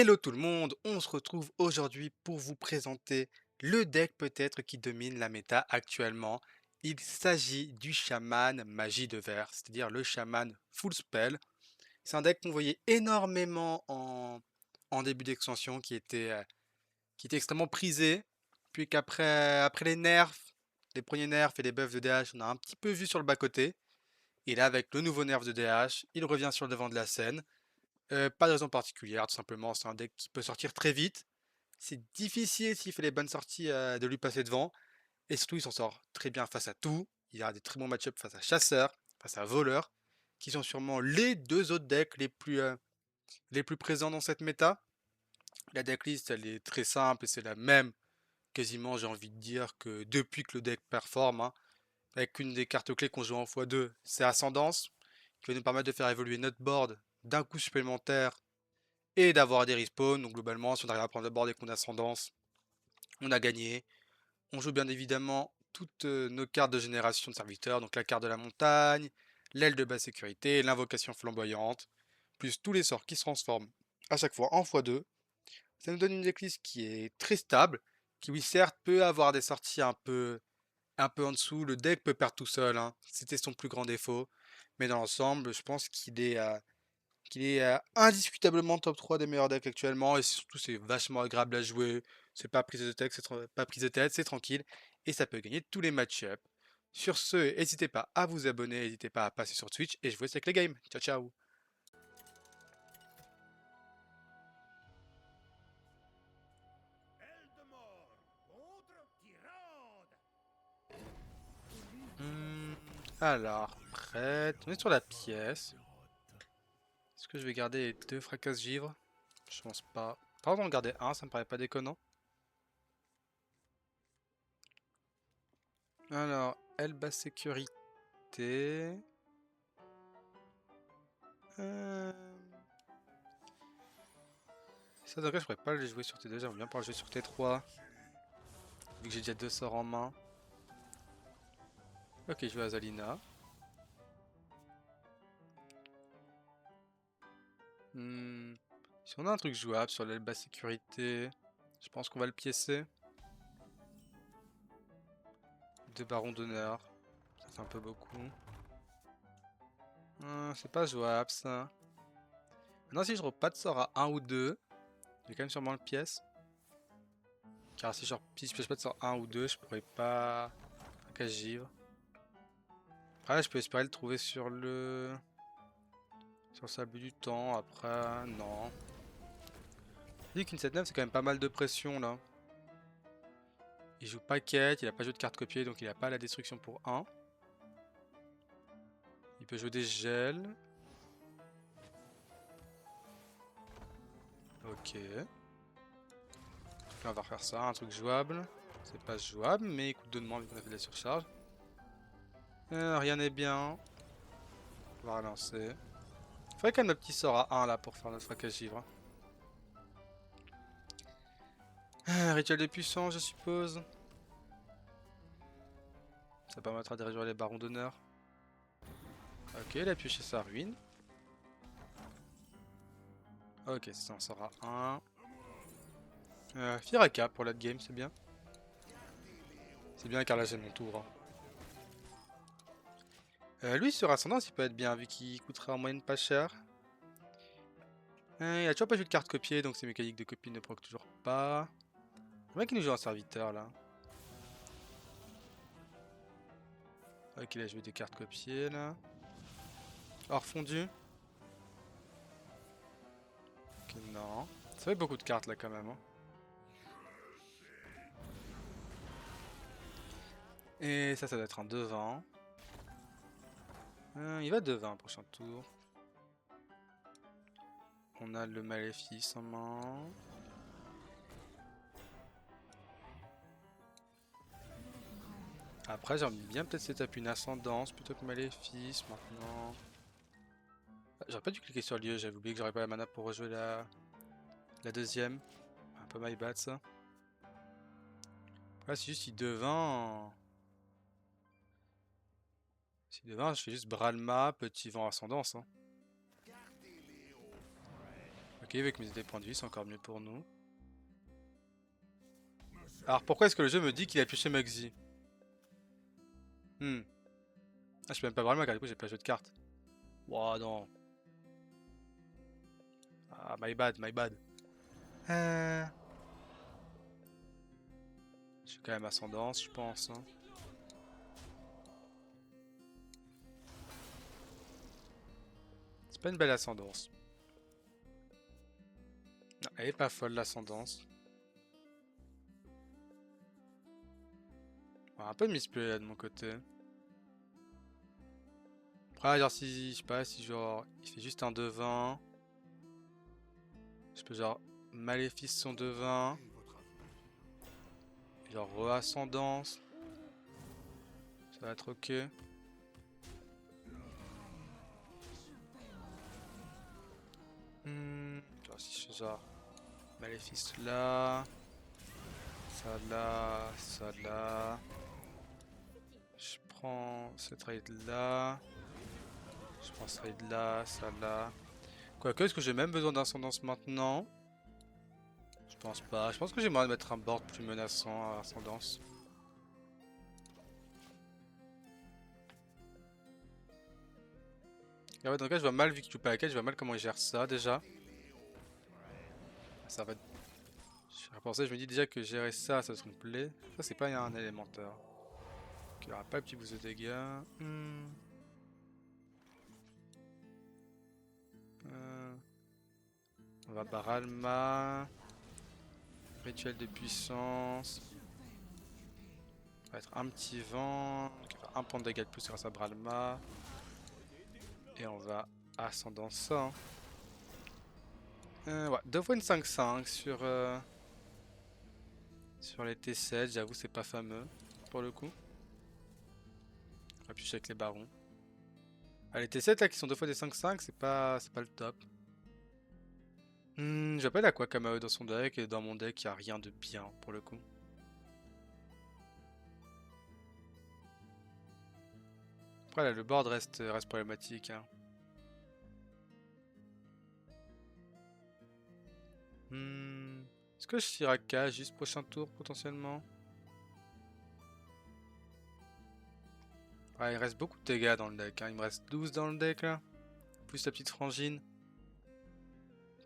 Hello tout le monde, on se retrouve aujourd'hui pour vous présenter le deck peut-être qui domine la méta actuellement. Il s'agit du chaman magie de verre, c'est-à-dire le chaman full spell. C'est un deck qu'on voyait énormément en début d'extension qui était extrêmement prisé, puis après les nerfs, les premiers nerfs et les buffs de DH, on a un petit peu vu sur le bas-côté. Et là avec le nouveau nerf de DH, il revient sur le devant de la scène. Pas de raison particulière, tout simplement, c'est un deck qui peut sortir très vite. C'est difficile s'il fait les bonnes sorties de lui passer devant. Et surtout, il s'en sort très bien face à tout. Il a des très bons match-ups face à Chasseur, face à Voleur, qui sont sûrement les deux autres decks les plus présents dans cette méta. La decklist, elle est très simple et c'est la même, quasiment, j'ai envie de dire, que depuis que le deck performe, hein. Avec une des cartes clés qu'on joue en x2, c'est Ascendance, qui va nous permettre de faire évoluer notre board d'un coup supplémentaire et d'avoir des respawns. Donc globalement, si on arrive à prendre le board et qu'on a Ascendance, on a gagné. On joue bien évidemment toutes nos cartes de génération de serviteurs, donc la carte de la montagne, l'aile de basse sécurité, l'invocation flamboyante, plus tous les sorts qui se transforment à chaque fois en x2. Ça nous donne une decklist qui est très stable, qui oui certes peut avoir des sorties un peu en dessous. Le deck peut perdre tout seul, hein. C'était son plus grand défaut. Mais dans l'ensemble, je pense qu'il est indiscutablement top 3 des meilleurs decks actuellement. Et surtout, c'est vachement agréable à jouer. C'est pas prise de tête, pas prise de tête, c'est tranquille. Et ça peut gagner tous les match-ups. Sur ce, n'hésitez pas à vous abonner, n'hésitez pas à passer sur Twitch. Et je vous laisse avec les games. Ciao, ciao. Hmm, alors, prête. On est sur la pièce. Est-ce que je vais garder les deux fracasses-givres? Je pense pas. Pardon, en garder un, ça me paraît pas déconnant. Alors, elle basse sécurité. Euh, Ça, donc là, je pourrais pas le jouer sur T2, j'aimerais bien pouvoir le jouer sur T3. Vu que j'ai déjà deux sorts en main. Ok, je vais à Zalina. Hmm, Si on a un truc jouable sur l'aile basse sécurité, je pense qu'on va le piécer. Deux barons d'honneur. Ça fait un peu beaucoup. C'est pas jouable ça. Maintenant, si je repars de sort à 1 ou 2, je vais quand même sûrement le pièce. Car si je pièce pas de sort 1 ou 2, je pourrais pas cache-givre. Après, je peux espérer le trouver sur le sable du temps. Après, non. Je dis qu'une 7-9, c'est quand même pas mal de pression là. Il joue paquette, il a pas joué de carte copiée, donc il a pas la destruction pour 1. Il peut jouer des gels. Ok. Là, on va refaire ça, un truc jouable. C'est pas jouable, mais écoute de demande vu qu'on a fait de la surcharge. Rien n'est bien. On va relancer. Faudrait quand même le petit sort à 1 là pour faire notre fracasse givre. Rituel de puissance, je suppose. Ça permettra de réduire les barons d'honneur. Ok, il a pioché sa ruine. Ok, ça en sort à 1. Firaka pour la game, c'est bien. C'est bien car là j'ai mon tour, hein. Lui sur Ascendance il peut être bien vu qu'il coûtera en moyenne pas cher. Il a toujours pas joué de carte copiée donc ses mécaniques de copie ne proc toujours pas. Le mec il nous joue un serviteur là. Ok, il a joué des cartes copiées là. Or fondu. Ok, non. Ça fait beaucoup de cartes là quand même, hein. Et ça doit être un 2-20. Il va 2-20 prochain tour. On a le maléfice en main. Après, j'aimerais bien peut-être setup une ascendance plutôt que maléfice maintenant. J'aurais pas dû cliquer sur lieu, j'avais oublié que j'aurais pas la mana pour rejouer la deuxième. Un peu my bad ça. Là, c'est juste si devint. Si devint, je fais juste Bralma, petit vent ascendance, hein. Ok, Ok, avec mes des points de vie, c'est encore mieux pour nous. Alors pourquoi est-ce que le jeu me dit qu'il a pioché Mugsy? Hmm. Ah, je peux même pas voir le mec, car du coup j'ai pas joué de cartes. Ouah, non. Ah, my bad, my bad. Euh... Je suis quand même ascendance, je pense, hein. C'est pas une belle ascendance. Non, elle est pas folle l'ascendance. Bon, un peu de misplay là de mon côté. Après, genre si, je sais pas, si genre il fait juste un devin. Je peux genre maléfice son devin. Genre re-ascendance. Ça va être ok. Genre si je fais genre maléfice là. Ça là, ça là. Je prends cette raid là. Je prends cette raid là, ça là. Quoique, est-ce que j'ai même besoin d'ascendance maintenant? Je pense pas. Je pense que j'ai moyen de mettre un board plus menaçant à ascendance. Et ouais, dans le cas, je vois mal, vu qu'il joue pas la quête, je vois mal comment il gère ça déjà. Ça va être... Je repensais, je me dis déjà que gérer ça, ça me plaît. Ça, c'est pas un élémentaire. Donc, il n'y aura pas le petit boost de dégâts. Euh, On va Baralma. Rituel de puissance. Ça va être un petit vent. Donc, il va faire un point de dégâts de plus grâce à Bralma. Et on va ascendant ça. Hein. Ouais, deux fois une 5-5 sur les T7. J'avoue, c'est pas fameux pour le coup. On va piocher avec les barons. Ah, les T7 là qui sont deux fois des 5-5, c'est pas le top. J'appelle à quoi Kamao dans son deck et dans mon deck, il n'y a rien de bien pour le coup. Après, là, le board reste problématique. Hein. Est-ce que je Shiraka juste prochain tour potentiellement? Ouais, il reste beaucoup de dégâts dans le deck. Hein. Il me reste 12 dans le deck là. Plus la petite frangine.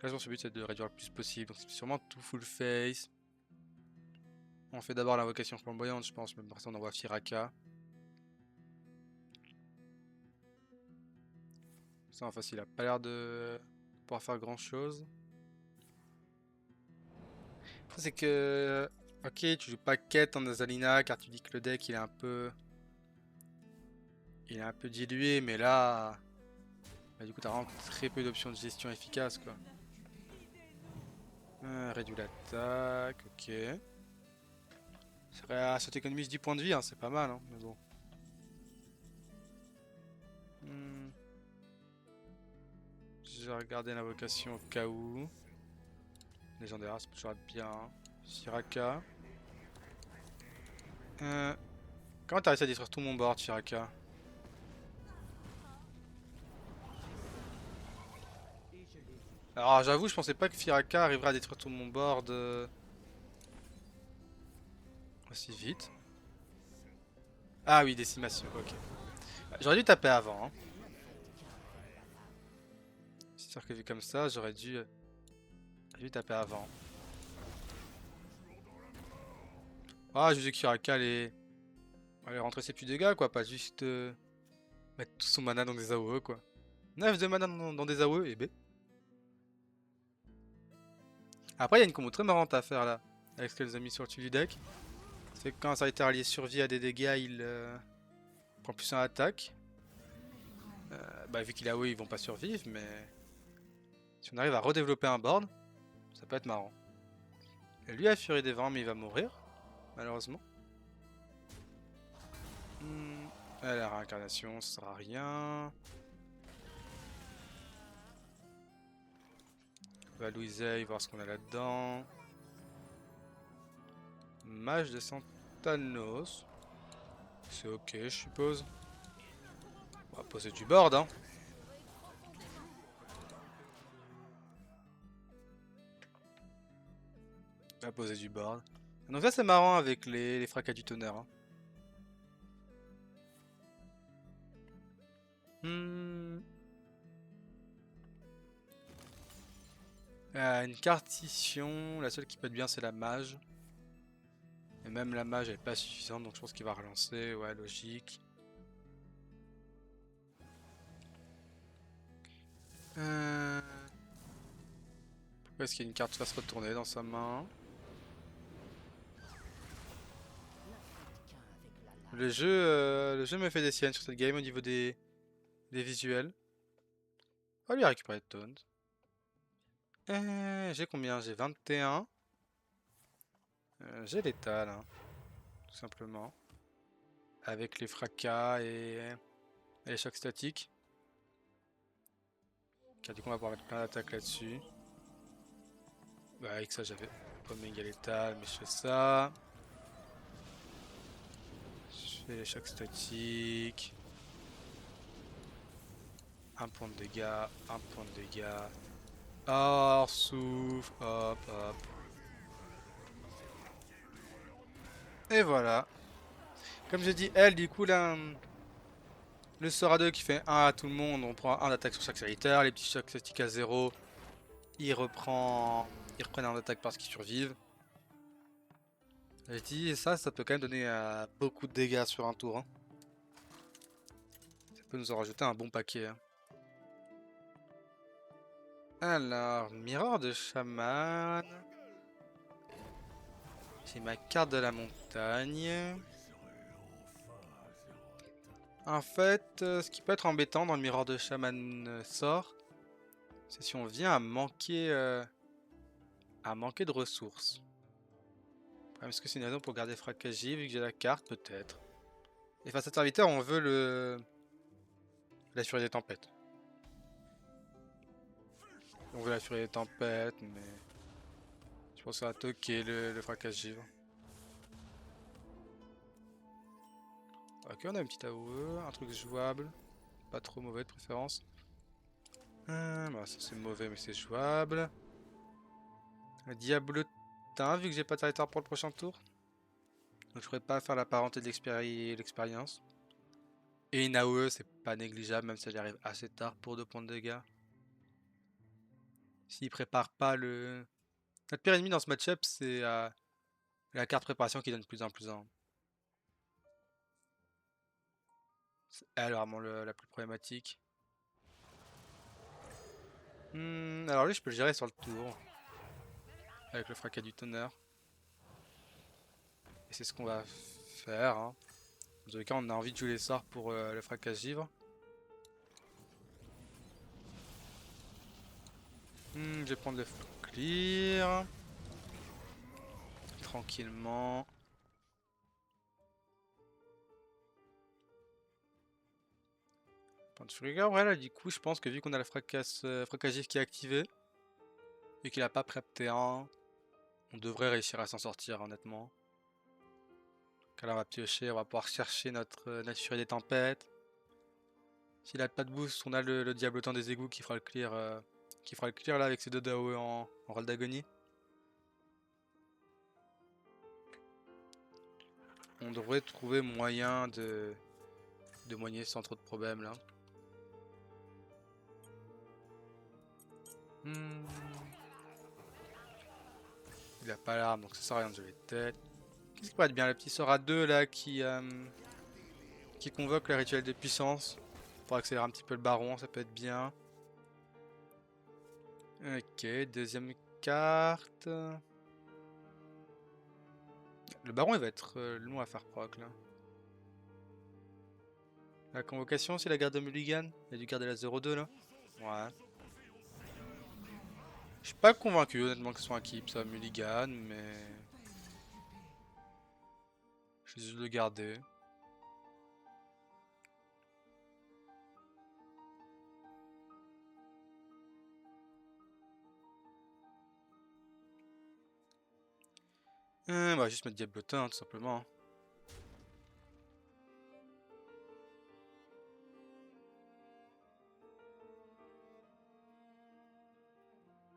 Là, je pense que le but c'est de réduire le plus possible. Donc, c'est sûrement tout full face. On fait d'abord l'invocation flamboyante, je pense. Même après, on envoie Shiraka. Ça, en face, il a pas l'air de pouvoir faire grand chose. C'est que... Ok, tu joues pas quête en Azalina car tu dis que le deck il est un peu... Il est un peu dilué, mais là... Bah, du coup, t'as vraiment très peu d'options de gestion efficaces, quoi. Réduit l'attaque, ok. Ça t'économise 10 points de vie, hein, c'est pas mal, hein, mais bon. Hmm, Je vais regarder l'invocation au cas où. Légendaire, ça peut toujours être bien. Hein. Shiraka. Comment t'as réussi à détruire tout mon board, Shiraka? Alors j'avoue, je pensais pas que Shiraka arriverait à détruire tout mon board aussi vite. Ah oui, décimation, ok. J'aurais dû taper avant. Hein. C'est sûr que vu comme ça, j'aurais dû taper avant. Ah, je dis que Shiraka allait rentrer ses petits dégâts, quoi, pas juste mettre tout son mana dans des AOE, quoi. 9 de mana dans des AOE, et B. Après, il y a une combo très marrante à faire là, avec ce qu'elles ont mis sur le dessus du deck. C'est que quand un Solitaire allié survit à des dégâts, il prend plus un attaque. Bah, vu qu'il a AOE, ils vont pas survivre, mais si on arrive à redévelopper un board, ça peut être marrant. Et lui a Furie des Vents, mais il va mourir, malheureusement. La réincarnation, ça sert à rien. On va Louiseille, voir ce qu'on a là-dedans. Mage de Santanos. C'est ok, je suppose. On va poser du board, hein. À poser du board. Donc ça c'est marrant avec les fracas du tonnerre. Hein. Hmm. Une partition, la seule qui peut être bien c'est la mage. Et même la mage elle est pas suffisante donc je pense qu'il va relancer, ouais logique. Pourquoi est-ce qu'il y a une carte qui va se retourner dans sa main? Le jeu me fait des siennes sur cette game au niveau des visuels. On va lui récupérer de taunt. J'ai combien? J'ai 21. J'ai l'étal, hein, tout simplement. Avec les fracas et les chocs statiques. Car du coup on va pouvoir mettre plein d'attaques là-dessus. Bah avec ça j'avais pas méga létal, mais je fais ça. Je fais les chocs statiques. Un point de dégâts, un point de dégâts. Hors souffle, hop hop. Et voilà. Comme j'ai dit, elle, du coup, là, le sort à 2 qui fait 1 à tout le monde, on prend 1 d'attaque sur chaque serviteur. Les petits chocs statiques à 0, ils reprennent 1 d'attaque parce qu'ils survivent. J'ai dit, ça peut quand même donner beaucoup de dégâts sur un tour. Hein. Ça peut nous en rajouter un bon paquet. Hein. Alors, miroir de chaman. J'ai ma carte de la montagne. En fait, ce qui peut être embêtant dans le miroir de chaman sort, c'est si on vient à manquer de ressources. Est-ce que c'est une raison pour garder Fracagi vu que j'ai la carte? Peut-être. Et face à cet serviteur, on veut la furie des tempêtes. On veut la furie des tempêtes, mais je pense à toquer le Fracas-givre. Ok, on a une petite AOE, un truc jouable. Pas trop mauvais de préférence. Bah, ça c'est mauvais, mais c'est jouable. Le Diablotin, vu que j'ai pas de territoire pour le prochain tour. Donc je pourrais pas faire la parenté de l'expérience. Et une AOE, c'est pas négligeable, même si elle arrive assez tard pour 2 points de dégâts. S'il prépare pas le. Notre pire ennemi dans ce match-up, c'est la carte préparation qui donne plus un plus un. C'est elle vraiment la plus problématique. Alors lui, je peux le gérer sur le tour. Avec le fracas du tonnerre. Et c'est ce qu'on va faire. Hein. Dans tous les cas, on a envie de jouer les sorts pour le fracas givre. Je vais prendre le clear. Tranquillement. Point de furie. Ouais, là, du coup, je pense que vu qu'on a le fracas givre qui est activé, et qu'il a pas prep T1, on devrait réussir à s'en sortir, honnêtement. Là, on va piocher, on va pouvoir chercher notre furie des tempêtes. S'il a pas de boost, on a le diablotin des égouts qui fera le clear, là avec ses 2 DAOE en rôle d'agonie. On devrait trouver moyen de moigner sans trop de problèmes là. Il a pas l'arme donc ça sert à rien de jouer tête. Qu'est-ce qui pourrait être bien? Le petit sort à 2 là qui convoque le rituel de puissance pour accélérer un petit peu le baron, ça peut être bien. Ok, deuxième carte. Le baron il va être long à faire proc là. La convocation, c'est la garde de Mulligan. Il a dû garder la 0-2 là. Ouais. Je suis pas convaincu honnêtement que ce soit un keep ça, Mulligan, mais. Je vais juste le garder. On va juste mettre Diablotin hein, tout simplement.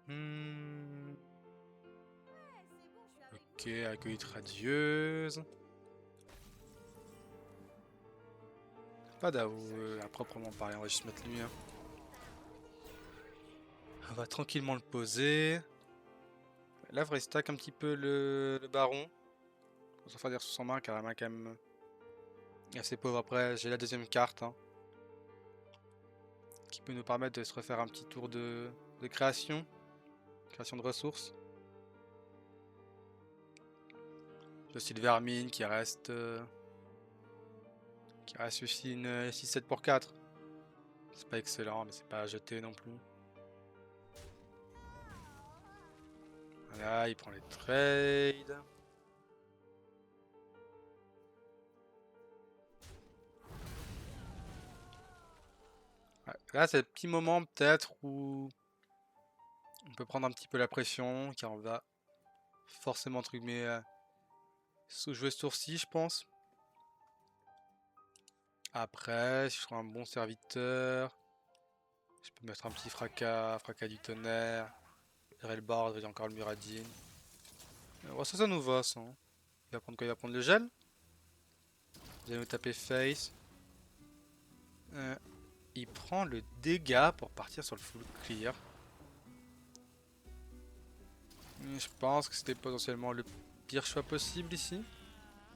Hmm. Ok, acolyte radieuse. Pas d'AOE à proprement parler, on va juste mettre lui. Hein. On va tranquillement le poser. Là, il faudrait stack un petit peu le baron. Pour se faire des ressources en main, car la main quand même assez pauvre. Après, j'ai la deuxième carte. Hein, qui peut nous permettre de se refaire un petit tour de création. Création de ressources. J'ai aussi le vermine qui reste aussi une 6-7 pour 4. C'est pas excellent, mais c'est pas à jeter non plus. Voilà, il prend les trades. Ouais, là, c'est le petit moment peut-être où on peut prendre un petit peu la pression, car on va forcément entre guillemets sous-jouer ce tour-ci, je pense. Après, si je trouve un bon serviteur, je peux mettre un petit fracas du tonnerre, virer le board, virer encore le Muradin. Ouais, ça nous va, ça. Hein. Il va prendre quoi? Il va prendre le gel. Il va nous taper face. Il prend le dégât pour partir sur le full clear. Je pense que c'était potentiellement le pire choix possible ici.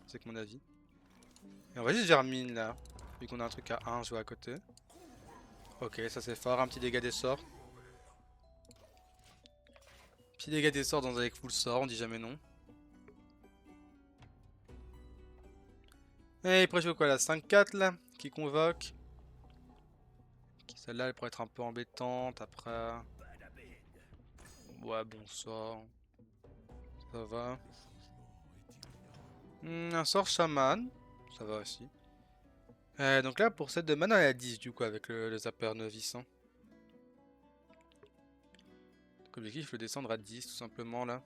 C'est que mon avis. Et on va juste vermine là. Vu qu'on a un truc à 1 joué à côté. Ok, ça c'est fort. Un petit dégât des sorts. Petit dégât des sorts dans un deck full sort, on dit jamais non. Et après je vois quoi la 5-4 là qui convoque. Celle-là elle pourrait être un peu embêtante après. Ouais bon ça va. Un sort chaman, ça va aussi. Donc là pour cette de mana elle est à 10 du coup avec le zapper novice. Hein. Donc objectif le descendre à 10 tout simplement là.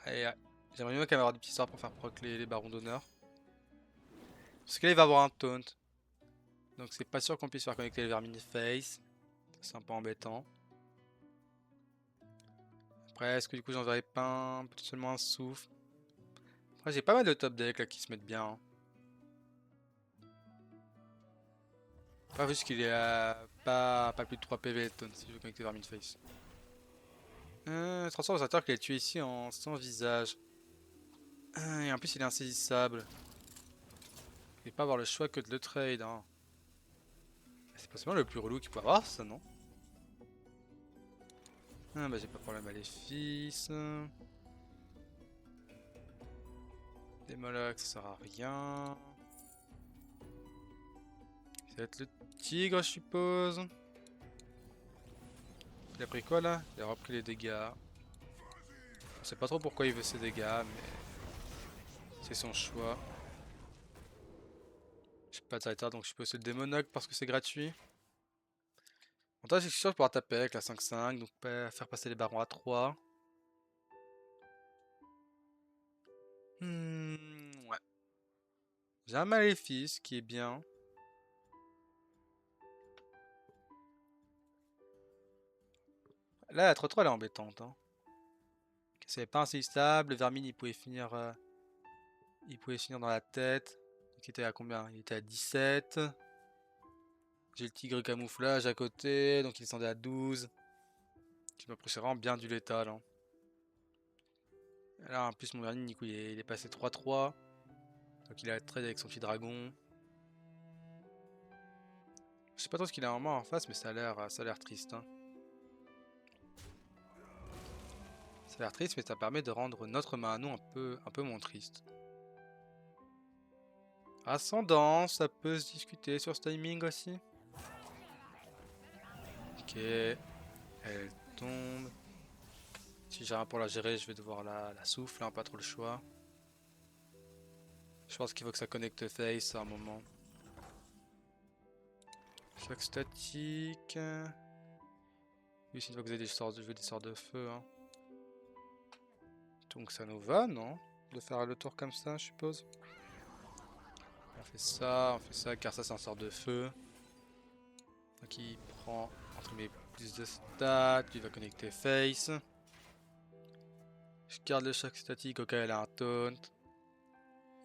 Allez, j'aimerais bien quand même avoir des petits sorts pour faire proc les barons d'honneur. Parce que là il va avoir un taunt. Donc c'est pas sûr qu'on puisse faire connecter le vermine face. C'est un peu embêtant. Après est-ce que du coup j'enverrai pas un, potentiellement un souffle. Après j'ai pas mal de top decks là qui se mettent bien. Hein. Pas juste qu'il est à pas plus de 3 PV taunt si je veux connecter vermine face. Transformateur qu'il a tué ici en sans visage. Et en plus il est insaisissable. Il va pas avoir le choix que de le trade. Hein. C'est possiblement le plus relou qu'il peut avoir ça non? Ah bah j'ai pas pour la maléfice. Des Molochs ça sert à rien. Ça va être le tigre je suppose. Il a pris quoi là? Il a repris les dégâts. Je sais pas trop pourquoi il veut ces dégâts mais c'est son choix. J'ai pas de Titard donc je peux essayer le Démonog parce que c'est gratuit. Avantage c'est que je suis sûr de pouvoir taper avec la 5-5 donc faire passer les barons à 3. Ouais. J'ai un maléfice qui est bien. Là la 3-3 elle est embêtante. Hein. C'est pas assez stable, le vermine il pouvait finir dans la tête. Donc il était à combien? Il était à 17. J'ai le tigre camouflage à côté, donc il descendait à 12. Qui m'approchait vraiment bien du létal. Hein. Là en plus mon vermine du coup il est passé 3-3. Donc il a trade avec son petit dragon. Je sais pas trop ce qu'il a en main en face mais ça a l'air triste. Hein. Ça a l'air triste mais ça permet de rendre notre main à nous un peu moins triste. Ascendant, ça peut se discuter sur ce timing aussi. Ok, elle tombe. Si j'ai rien pour la gérer, je vais devoir la souffler, hein, pas trop le choix. Je pense qu'il faut que ça connecte face à un moment. Choc statique. Oui, c'est une fois que vous avez des sorts de feu. Hein. Donc ça nous va, non? De faire le tour comme ça, je suppose. On fait ça, car ça c'est un sort de feu. Donc il prend entre mes plus de stats, il va connecter face. Je garde le choc statique au cas où elle a un taunt.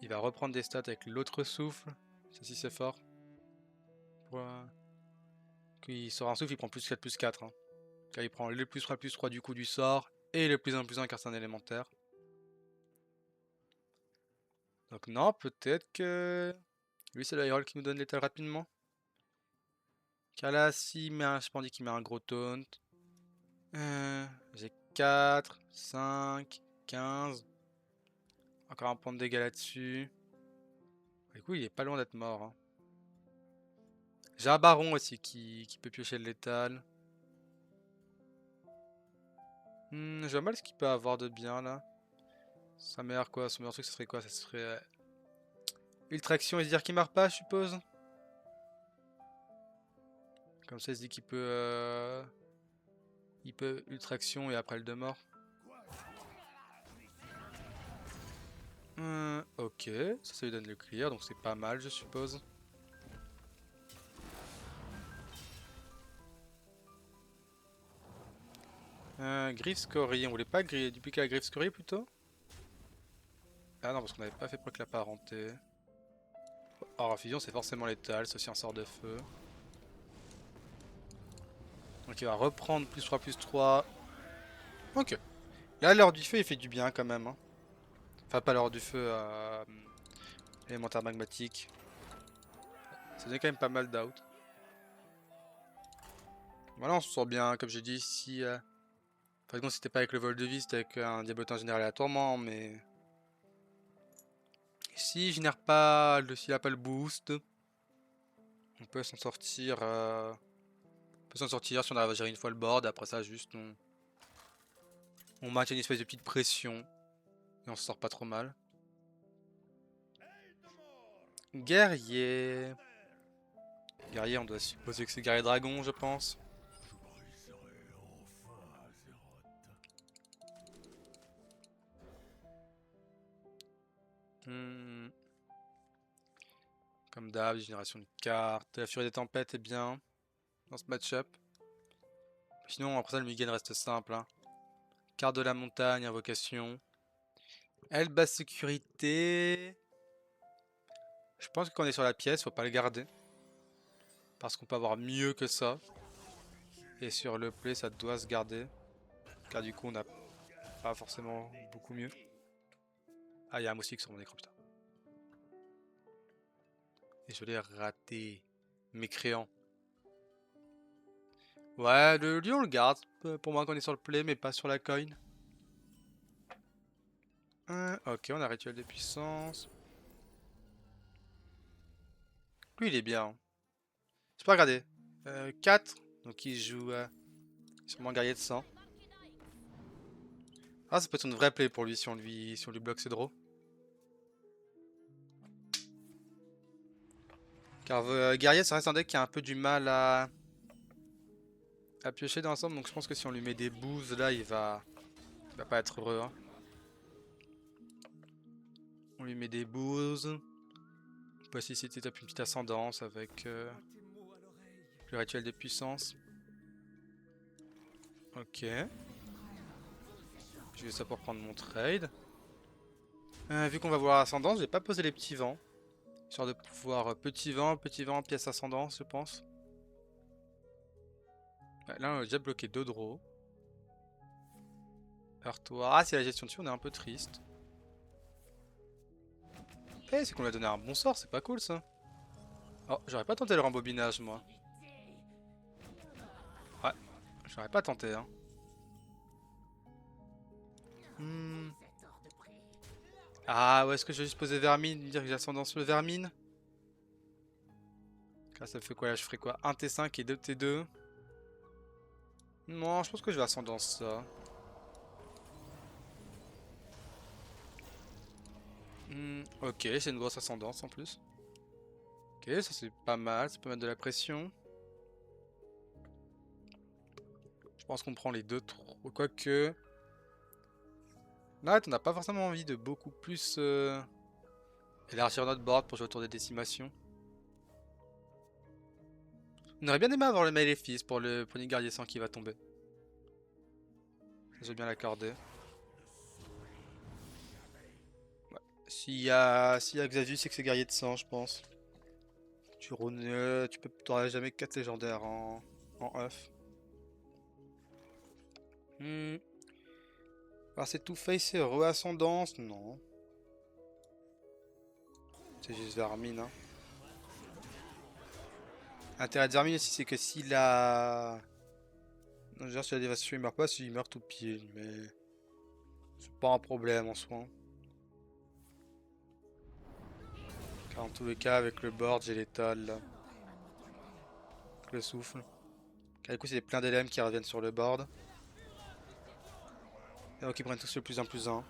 Il va reprendre des stats avec l'autre souffle. Ça si c'est fort. Quand il sort un souffle, il prend plus 4 plus 4. Hein. Là, il prend le plus 3 du coup du sort. Et le plus 1 car c'est un élémentaire. Donc non, peut-être que... Lui c'est l'Airol qui nous donne l'étal rapidement. Car là, s'il met un... Je pense qu'il met un gros taunt. J'ai 4, 5, 15. Encore un point de dégâts là-dessus. Du coup, il est pas loin d'être mort. Hein. J'ai un baron aussi qui peut piocher le létal. Je vois mal ce qu'il peut avoir de bien là. Sa meilleure quoi? Son meilleur truc, ce serait quoi? Ça serait Ultraction et se dire qu'il meurt pas, je suppose. Comme ça, il se dit qu'il peut. Il peut Ultraction et après le 2 mort. Ok, ça lui donne le clear, donc c'est pas mal, je suppose. Griffscory, on voulait pas dupliquer la Griffscory plutôt? Ah non, parce qu'on n'avait pas fait proc la parenté. Or, fusion, c'est forcément létal, c'est aussi un sort de feu. Donc il va reprendre plus 3 plus 3. Ok. Là, l'heure du feu, il fait du bien quand même. Hein. Enfin, pas l'heure du feu, élémentaire magmatique. Ça donne quand même pas mal d'out. Voilà, on se sort bien, comme j'ai dit, si... Par exemple, c'était pas avec le vol de vie, c'était avec un diabotin général aléatoirement, mais... Si je génère pas, s'il a pas le boost, on peut s'en sortir... On peut s'en sortir si on arrive à gérer une fois le board, après ça, juste on maintient une espèce de petite pression, et on se sort pas trop mal. Guerrier... Guerrier, on doit supposer que c'est guerrier dragon, je pense. Comme d'hab, génération de cartes. La furie des tempêtes est bien dans ce match-up. Sinon, après ça, le mulligan reste simple. Hein. Carte de la montagne, invocation. Elle basse sécurité. Je pense que quand on est sur la pièce, faut pas le garder. Parce qu'on peut avoir mieux que ça. Et sur le play, ça doit se garder. Car du coup, on n'a pas forcément beaucoup mieux. Ah, il y a un moustique sur mon écran, putain. Et je l'ai raté. Mécréant. Ouais, le lion, on le garde. Pour moi, quand on est sur le play, mais pas sur la coin. Ok, on a rituel de puissance. Lui, il est bien. Hein. Je peux regarder. 4. Donc, il joue sûrement guerrier de sang. Ah, ça peut être une vraie play pour lui si on lui bloque ses draws. Car guerrier, ça reste un deck qui a un peu du mal à piocher dans l'ensemble. Donc, je pense que si on lui met des boosts là, il va pas être heureux. Hein. On lui met des boosts. On peut aussi essayer de taper une petite ascendance avec le rituel de puissance. Ok. Je vais ça pour prendre mon trade. Vu qu'on va voir ascendance, je vais pas poser les petits vents. Histoire de pouvoir petit vent, pièce ascendance, je pense. Là, on a déjà bloqué 2 draws. Heurtoir. Ah, c'est la gestion dessus, on est un peu triste. Eh, c'est qu'on lui a donné un bon sort, c'est pas cool ça. Oh, j'aurais pas tenté le rembobinage, moi. Ouais, j'aurais pas tenté, hein. Ah, ouais, est-ce que je vais juste poser Vermine, dire que j'ai ascendance le Vermine? Là, ça fait quoi là? Je ferai quoi? 1 T5 et 2 T2? Non, je pense que je vais ascendance ça. Ok, c'est une grosse ascendance en plus. Ok, ça c'est pas mal, ça peut mettre de la pression. Je pense qu'on prend les deux trop. Quoique. Là, on n'a pas forcément envie de beaucoup plus élargir notre board pour jouer autour des décimations. On aurait bien aimé avoir le Maléfice pour le premier guerrier sang qui va tomber. Je vais bien l'accorder. S'il y a Xavius, c'est que c'est guerrier de sang, je pense. T'auras jamais 4 légendaires en off. Hmm. Alors c'est tout face et re-ascendance? Non. C'est juste Vermine, hein. L'intérêt de Vermine aussi, c'est que s'il a... Non, genre, si la dévastation il meurt pas, s'il meurt tout pile, mais... C'est pas un problème en soi, hein. Car en tous les cas, avec le board, j'ai l'étale, là. Avec le souffle. Car du coup, c'est plein d'LM qui reviennent sur le board. Et donc ils prennent tous le plus 1 plus 1.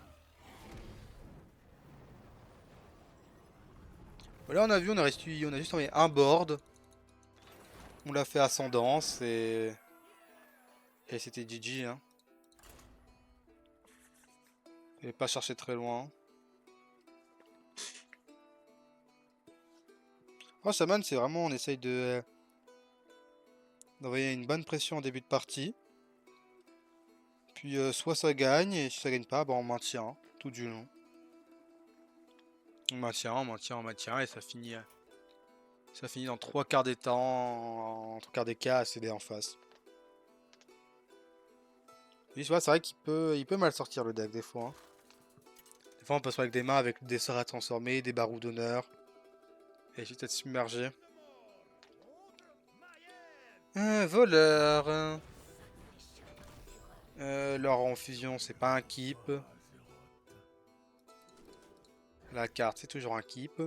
Voilà, on a vu, on a juste envoyé un board. On l'a fait ascendance et c'était GG, hein. Et pas chercher très loin. Oh, Shaman, c'est vraiment, on essaye d'envoyer une bonne pression en début de partie. Puis soit ça gagne, et si ça gagne pas, bah on maintient, hein, tout du long. On maintient, on maintient, on maintient, et ça finit dans 3 quarts des temps, en 3 quarts des cas à céder en face. Oui, c'est vrai il peut mal sortir le deck des fois, hein. Des fois on peut se retrouver avec des mains avec des sorts à transformer, des barreaux d'honneur. Et juste être submergé. Un voleur. L'or en fusion, c'est pas un keep. La carte, c'est toujours un keep.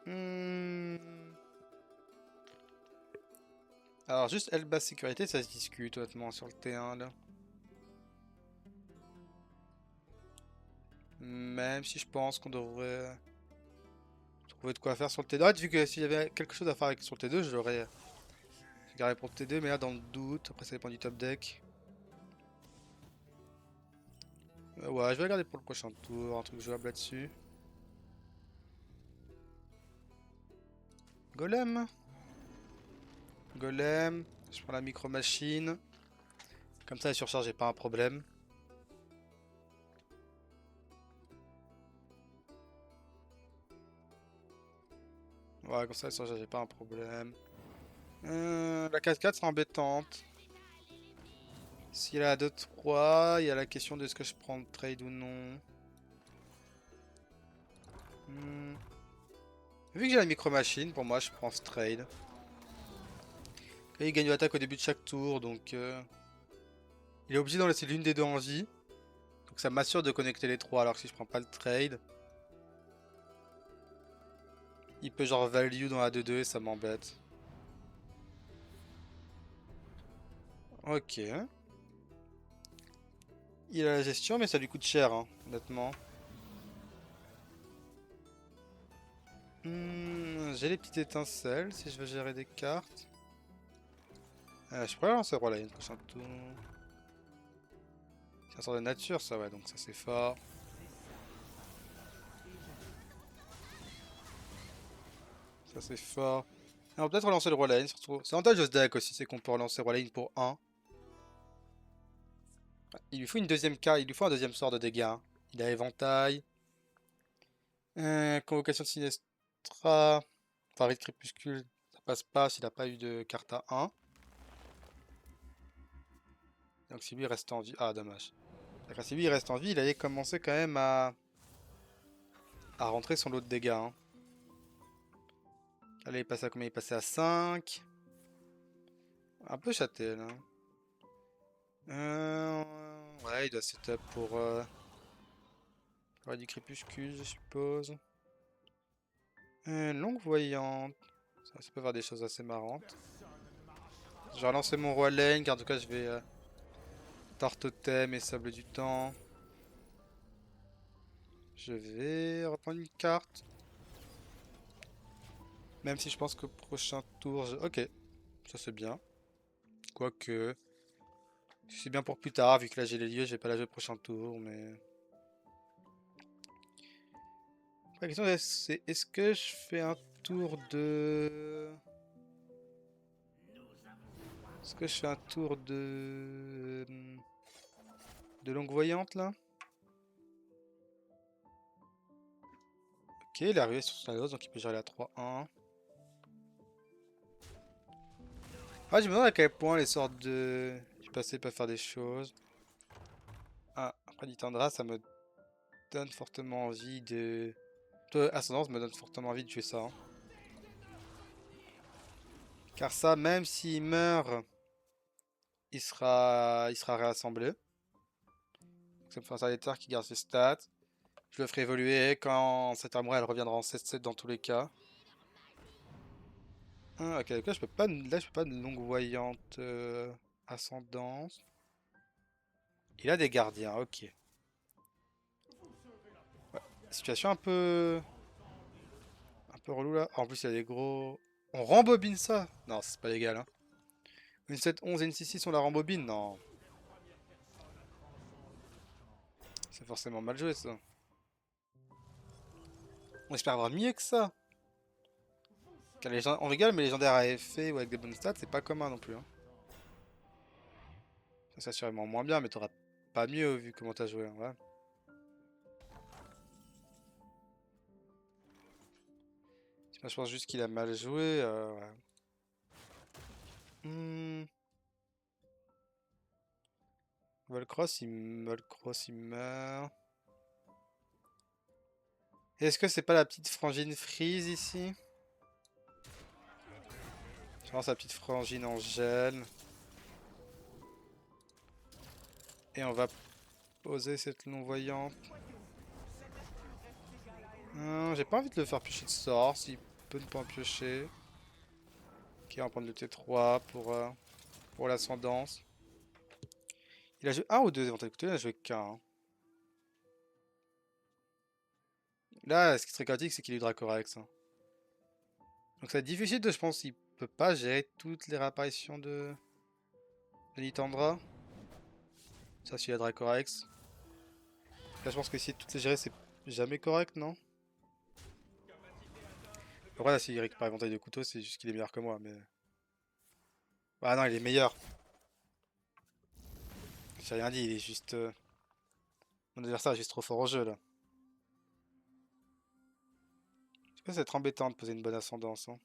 Hmm. Alors, juste L basse sécurité, ça se discute honnêtement sur le T1 là. Même si je pense qu'on devrait trouver de quoi faire sur le T2. Vu que s'il y avait quelque chose à faire sur le T2, je l'aurais gardé pour le T2, mais là dans le doute, après ça dépend du top deck. Ouais, je vais regarder pour le prochain tour, un truc jouable là-dessus. Golem. Golem. Je prends la micro-machine. Comme ça, la surcharge n'est pas un problème. Ouais, comme ça, la surcharge n'est pas un problème. La 4-4 sera embêtante. S'il a 2-3, il y a la question de est-ce que je prends le trade ou non. Hmm. Vu que j'ai la micro-machine, pour moi, je prends ce trade. Et il gagne l'attaque au début de chaque tour, donc... il est obligé d'en laisser l'une des deux en vie. Donc ça m'assure de connecter les trois, alors que si je prends pas le trade... Il peut genre value dans la 2-2 et ça m'embête. Ok. Il a la gestion, mais ça lui coûte cher, hein, honnêtement. J'ai les petites étincelles si je veux gérer des cartes. Je pourrais lancer Roi Lion prochain tour. C'est un sort de nature, ça, ouais, donc ça c'est fort. Ça c'est fort. Et on va peut-être relancer le Roi Lion, surtout. C'est l'avantage de ce deck aussi, c'est qu'on peut relancer Roi Lion pour 1. Il lui faut une deuxième carte, il lui faut un deuxième sort de dégâts, hein. Il a éventail. Convocation de Sinestra. Enfin, Rite Crépuscule, ça passe pas s'il n'a pas eu de carte à 1. Donc si lui reste en vie... Ah, dommage. Donc, si lui il reste en vie, il allait commencer quand même à rentrer son lot de dégâts, hein. Allez, il passe à combien? Il passait à 5. Un peu châtel, hein. Ouais, il doit setup pour du crépuscule, je suppose. Longue voyante. Ça peut faire des choses assez marrantes. Je vais relancer mon roi Lane, car en tout cas, je vais Tartotem et Sable du Temps. Je vais reprendre une carte. Même si je pense qu'au prochain tour... Ok, ça c'est bien. Quoique... C'est bien pour plus tard, vu que là j'ai les lieux, je vais pas la jouer au prochain tour, mais... La question c'est est-ce que je fais un tour de... Est-ce que je fais un tour de... De longue voyante là? Ok, il est arrivé sur son dose, donc il peut gérer la 3-1. Ah, je me demande à quel point les sortes du passé peuvent faire des choses. Ah, après Nintendra, ça me donne fortement envie de... Ascendance me donne fortement envie de tuer ça, hein. Car ça, même s'il meurt, il sera réassemblé. Ça me fait un Salutaire qui garde ses stats. Je le ferai évoluer quand cette armure elle reviendra en 7-7 dans tous les cas. Ah, ok, donc là je peux pas, là, je peux pas de longue voyante ascendance. Il a des gardiens, ok. Situation un peu relou là. Ah, en plus il y a des gros. On rembobine ça? Non, c'est pas légal, hein. Une 7-11 et une 6-6 on la rembobine? Non. C'est forcément mal joué ça. On espère avoir mieux que ça. Car on rigole, mais légendaire à effet ou avec des bonnes stats, c'est pas commun non plus, hein. Ça, c'est assurément moins bien, mais t'auras pas mieux vu comment t'as joué, hein, ouais. Moi, je pense juste qu'il a mal joué. Ouais. Hmm. Volcross, il meurt. Est-ce que c'est pas la petite frangine Freeze ici? Je pense la petite frangine en gel. Et on va poser cette non-voyante. J'ai pas envie de le faire piocher de sort, s'il peut ne pas en piocher. Ok, on va prendre le T3 pour l'ascendance. Il a joué un ou deux éventails de couteau, il a joué qu'un, hein. Là, ce qui serait chaotique, c'est qu'il a eu Dracorex, hein. Donc ça va être difficile je pense, il peut pas gérer toutes les réapparitions de Nitandra. Ça, s'il a Dracorex. Là, je pense que essayer de toutes les gérer, c'est jamais correct, non? Après, là, s'il récupère éventail de couteau, c'est juste qu'il est meilleur que moi, mais... Ah non, il est meilleur. J'ai rien dit, il est juste... Mon adversaire est juste trop fort au jeu, là. Je pense que ça va être embêtant de poser une bonne ascendance, hein.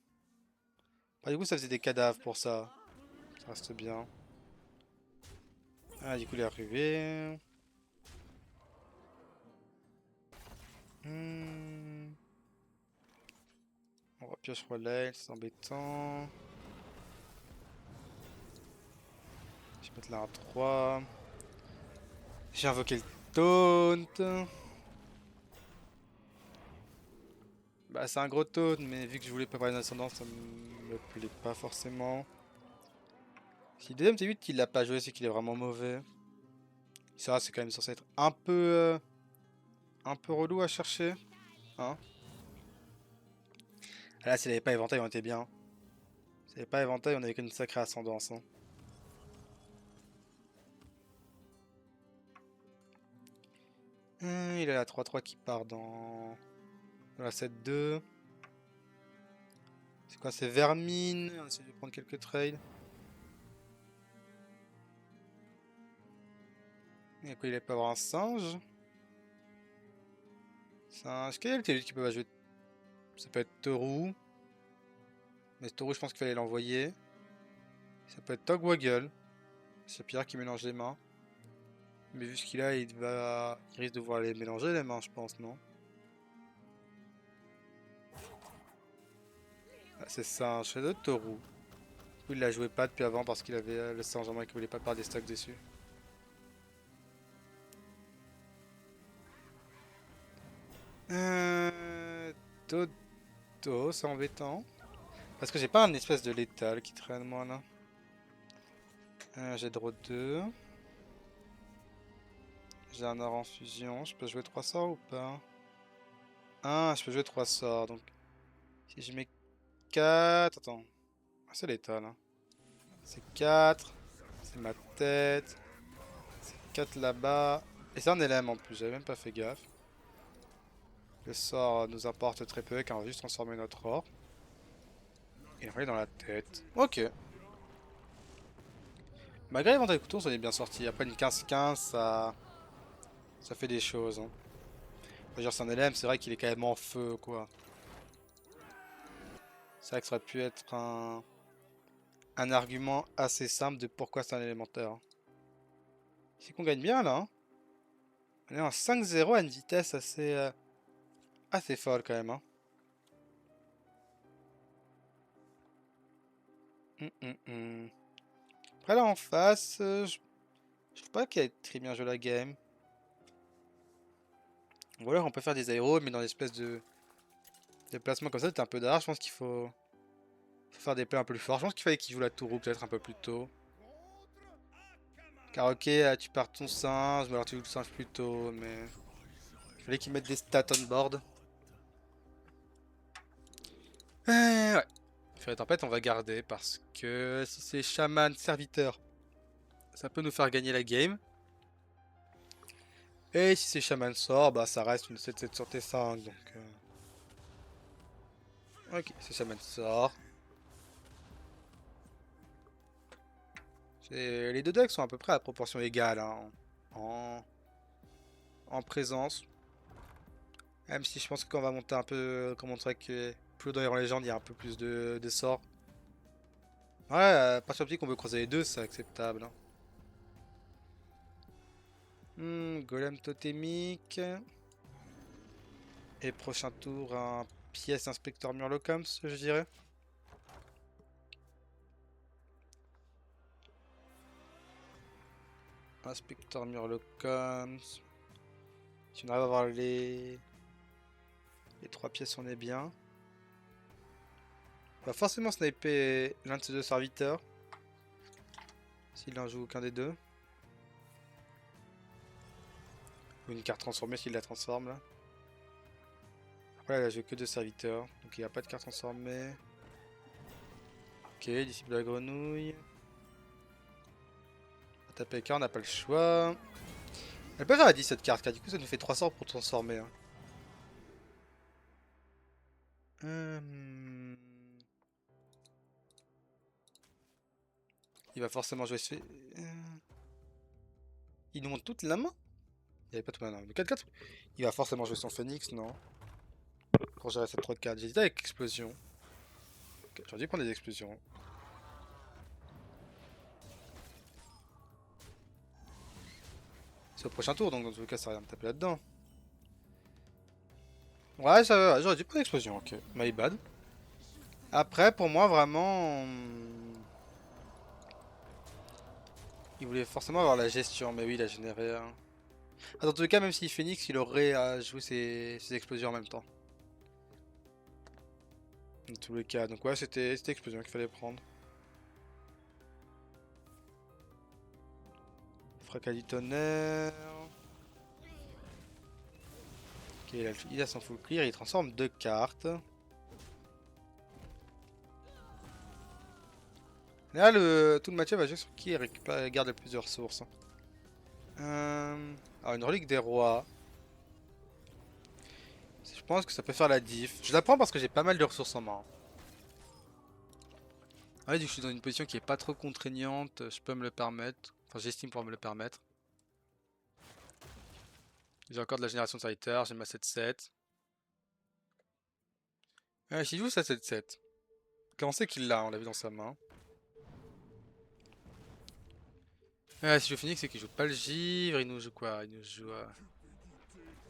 Bah, du coup, ça faisait des cadavres pour ça. Ça reste bien. Ah, du coup, il est arrivé. Hmm. On va pioche relais, c'est embêtant. Je vais mettre là un 3. J'ai invoqué le taunt. Bah, c'est un gros taunt, mais vu que je voulais préparer une ascendance, ça me plaît pas forcément. Si le deuxième T8 qu'il l'a pas joué, c'est qu'il est vraiment mauvais. Ça, c'est quand même censé être un peu relou à chercher, hein. Ah là, s'il avait pas éventail, on était bien. S'il avait pas éventail, on avait qu'une sacrée ascendance, hein. Il a la 3-3 qui part dans la 7-2. C'est quoi? C'est Vermine. On essaie de prendre quelques trades. Et quoi, il allait pas avoir un singe? Singe. Quel est le TD qui peut pas jouer? Ça peut être Toru. Mais Toru, je pense qu'il fallait l'envoyer. Ça peut être Togwaggle. C'est Pierre qui mélange les mains. Mais vu ce qu'il a, il risque de voir les mélanger les mains, je pense, non? Ah, c'est ça, un Shadow de Toru. Du coup, il l'a joué pas depuis avant parce qu'il avait le singe en main et qu'il voulait pas perdre des stacks dessus. Euh... Dodo, c'est embêtant. Parce que j'ai pas un espèce de létal qui traîne moi là. J'ai draw 2. J'ai un or en fusion. Je peux jouer 3 sorts ou pas? Ah, je peux jouer 3 sorts. Donc, si je mets 4. Attends. Ah, c'est létal, hein. C'est 4. C'est ma tête. C'est 4 là-bas. Et c'est un LM en plus. J'avais même pas fait gaffe. Le sort nous importe très peu car on va juste transformer notre or. Et on va aller dans la tête. Ok. Malgré les ventes de couteaux, on est bien sorti. Après une 15-15, ça fait des choses, hein. Dire, c'est un LM, c'est vrai qu'il est quand même en feu, quoi. C'est vrai que ça aurait pu être un argument assez simple de pourquoi c'est un élémentaire. C'est qu'on gagne bien, là, hein. On est en 5-0 à une vitesse assez folle, quand même, hein. Hum. Après, là, en face, je trouve pas qu'il a très bien joué la game. Ou alors, on peut faire des aéros, mais dans l'espèce de déplacement comme ça, t'as un peu d'art. Je pense qu'il faut faire des plays un peu plus forts. Je pense qu'il fallait qu'il joue la tourou peut-être un peu plus tôt. Car ok, tu pars ton singe, mais alors tu joues le singe plus tôt, mais... Il fallait qu'il mette des stats on board. Ouais. Furie tempête, on va garder parce que si c'est chaman serviteur, ça peut nous faire gagner la game. Et si c'est chaman sort, bah ça reste une 7-7 sur T5, donc... Ok, c'est chaman sort. Les deux decks sont à peu près à proportion égale, hein, en... en présence. Même si je pense que quand on va monter un peu, comme on dirait que plus dans les légendes, il y a un peu plus de sorts. Ouais, à partir du moment qu'on peut croiser les deux, c'est acceptable, hein. Golem totémique. Et prochain tour, un pièce inspecteur Murlocoms, je dirais. Inspecteur Murlocoms. Si on arrive à avoir les trois pièces, on est bien. On va forcément sniper l'un de ces deux serviteurs. S'il en joue aucun des deux. Ou une carte transformée s'il la transforme là. Après là, j'ai que deux serviteurs. Donc il n'y a pas de carte transformée. Ok, disciple de la grenouille. On va taper un, on n'a pas le choix. Elle peut faire à 10 cette carte car du coup ça nous fait 3 sorts pour transformer, hein. Il va forcément jouer ce... Il nous montre toute la main? Il n'y avait pas tout maintenant. Le 4-4. Il va forcément jouer son phoenix, non? Pour gérer cette 3-4. J'hésitais avec explosion. Ok, j'aurais dû prendre des explosions. C'est au prochain tour, donc dans tous les cas, ça va rien me taper là-dedans. Ouais, ça va, j'aurais dû prendre l'explosion, ok. My bad. Après, pour moi, vraiment... Il voulait forcément avoir la gestion, mais oui, il a généré un... Ah, dans tous les cas, même s'il Phoenix, il aurait à jouer ses explosions en même temps. Dans tous les cas, donc ouais, c'était explosion qu'il fallait prendre. Fracas du tonnerre. Ok, il a son full clear, il transforme deux cartes. Là, tout le match va jouer sur qui garde les plus de ressources. Alors, une relique des rois. Je pense que ça peut faire la diff. Je la prends parce que j'ai pas mal de ressources en main. Ouais, du coup, je suis dans une position qui est pas trop contraignante. Je peux me le permettre. Enfin, j'estime pouvoir me le permettre. J'ai encore de la génération de serviteurs. J'ai ma 7-7. Ouais, s'il joue sa 7-7. Comment c'est qu'il l'a? On l'a vu dans sa main. Ouais, si je Phoenix, c'est qu'il joue pas le givre. Il nous joue quoi? Il nous joue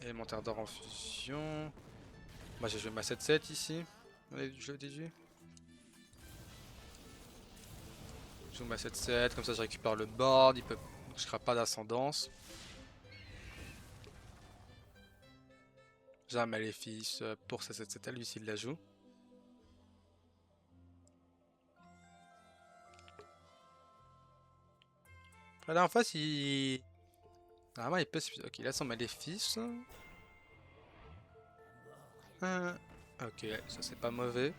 élémentaire d'or en fusion. Moi, j'ai joué ma 7-7 ici. On a joué déduit. Je joue ma 7-7. Comme ça, je récupère le board. Je crée pas d'ascendance. J'ai un maléfice pour sa 7-7 à lui s'il la joue. Là en face, il... Normalement, il peut... Ok, il a son maléfice. Ok, ça c'est pas mauvais.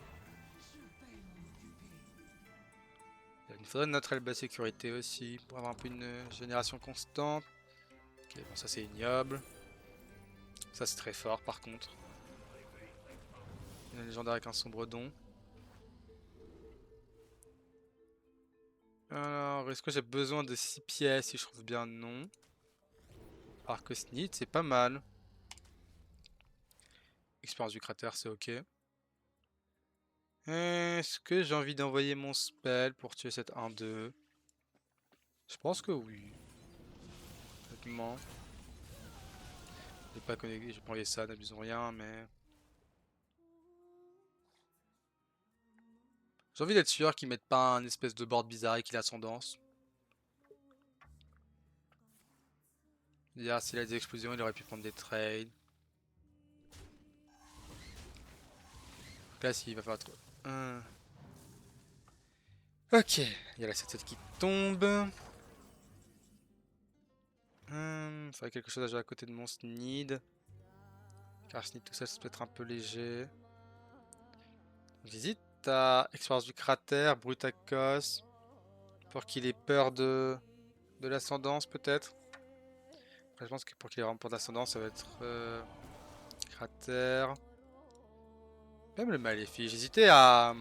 Il nous faudrait notre elbe sécurité aussi, pour avoir un peu une génération constante. Ok, bon ça c'est ignoble. Ça c'est très fort par contre. Une légendaire avec un sombre don. Alors, est-ce que j'ai besoin de 6 pièces si je trouve bien non. Arc Snit, c'est pas mal. Expérience du cratère, c'est ok. Est-ce que j'ai envie d'envoyer mon spell pour tuer cette 1-2? Je pense que oui. Honnêtement. J'ai pas connecté, j'ai pas envoyé ça, n'abusons rien, mais. J'ai envie d'être sûr qu'ils mettent pas un espèce de board bizarre et qu'il a ascendance. Dire s'il a des explosions, il aurait pu prendre des trades. Là, s'il va falloir trop. Ok, il y a la 7-7 qui tombe. Faudrait quelque chose à jouer à côté de mon Sneed. Car Sneed tout seul, ça peut être un peu léger. J'hésite à Expérience du cratère, Brutacos. Pour qu'il ait peur de l'ascendance, peut-être. Après, je pense que pour qu'il ait vraiment peur de l'ascendance, ça va être cratère. Même le maléfique. J'hésitais à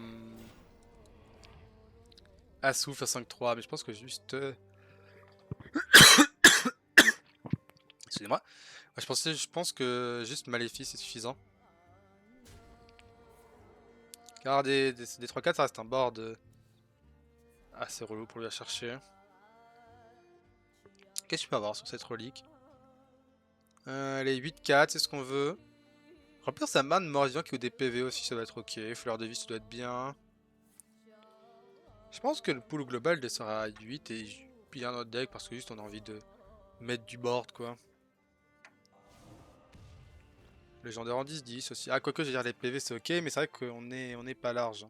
souffle à 5-3, mais je pense que juste. Excusez-moi. Ouais, je pense que juste maléfique c'est suffisant. Car des 3-4, ça reste un board assez relou pour lui à chercher. Qu'est-ce que tu peux avoir sur cette relique? Les 8-4, c'est ce qu'on veut. Remplir sa main de mort-vivant qui ou des PV aussi, ça doit être ok. Fleur de vie, ça doit être bien. Je pense que le pool global descendra à 8 et bien notre deck parce que juste on a envie de mettre du board quoi. Légendaire en 10-10 aussi. Ah, quoique, je veux dire, les PV c'est ok, mais c'est vrai on est pas large.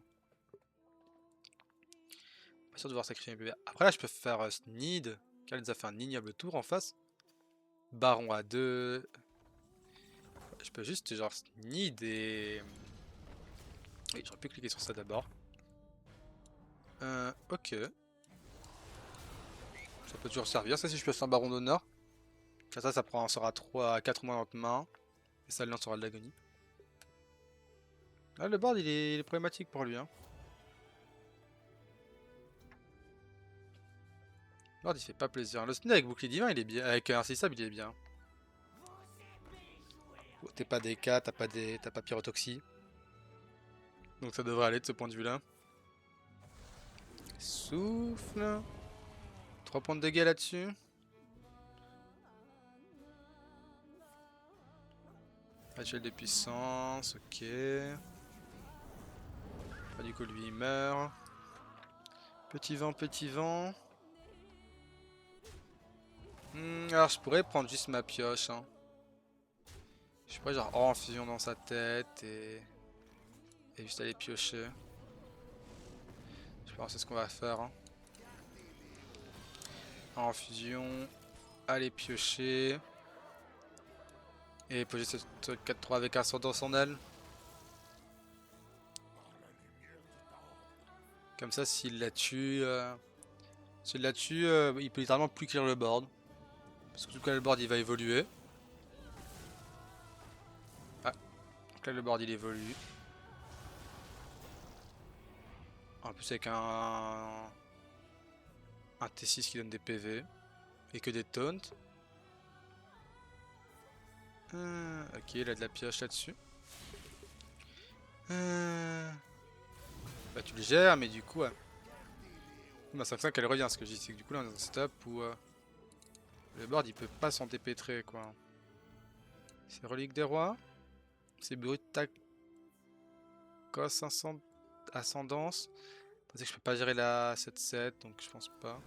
Pas sûr de devoir sacrifier mes PV. Après, là, je peux faire Sneed, car il nous a fait un ignoble tour en face. Baron à 2. Je peux juste, genre, Sneed et. Oui, j'aurais pu cliquer sur ça d'abord. Ok. Ça peut toujours servir. Ça, si je place un baron d'honneur. Ça prend, sera 3 à 4 mois dans notre main. Et ça, lancera de l'agonie. Ah, le board, il est problématique pour lui. Hein. Le board, il fait pas plaisir. Le Sneed avec bouclier divin, il est bien. Avec insaisissable, il est bien. T'es pas DK, t'as pas pyrotoxie. Donc ça devrait aller de ce point de vue là. Souffle. 3 points de dégâts là-dessus. Rituel de puissance, ok. Bah, du coup lui il meurt. Petit vent, petit vent. Alors je pourrais prendre juste ma pioche. Hein. Je pourrais genre en fusion dans sa tête et juste aller piocher. Je pense que c'est ce qu'on va faire. Hein. En fusion, aller piocher. Et poser cette 4-3 avec un sort dans son aile. Comme ça, s'il la tue, il peut littéralement plus clear le board. Parce que du coup, là, le board il va évoluer. Ah, donc là, le board il évolue. En plus, avec un T6 qui donne des PV. Et que des taunts. Ok, il a de la pioche là-dessus. Bah, tu le gères, mais du coup, ouais. Ma 5-5 elle revient. Ce que je dis, c'est que du coup, là, on est dans un setup où le board il peut pas s'en dépêtrer, quoi. C'est Relique des Rois. C'est Brutacos Ascendance. C'est que je peux pas gérer la 7-7, donc je pense pas.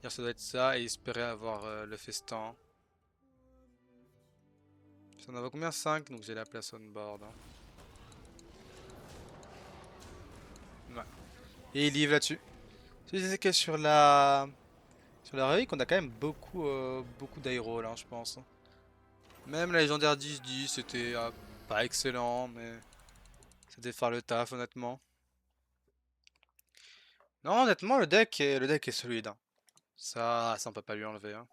Hier, ça doit être ça et espérer avoir le festin. Ça en a combien? 5, donc j'ai la place on board. Hein. Ouais. Et il livre là-dessus. Je disais que sur la relique, on a quand même beaucoup d'aéro là, je pense. Même la légendaire 10-10, c'était pas excellent, mais c'était faire le taf, honnêtement. Non, honnêtement, le deck est solide. Hein. Ça, on peut pas lui enlever. Hein.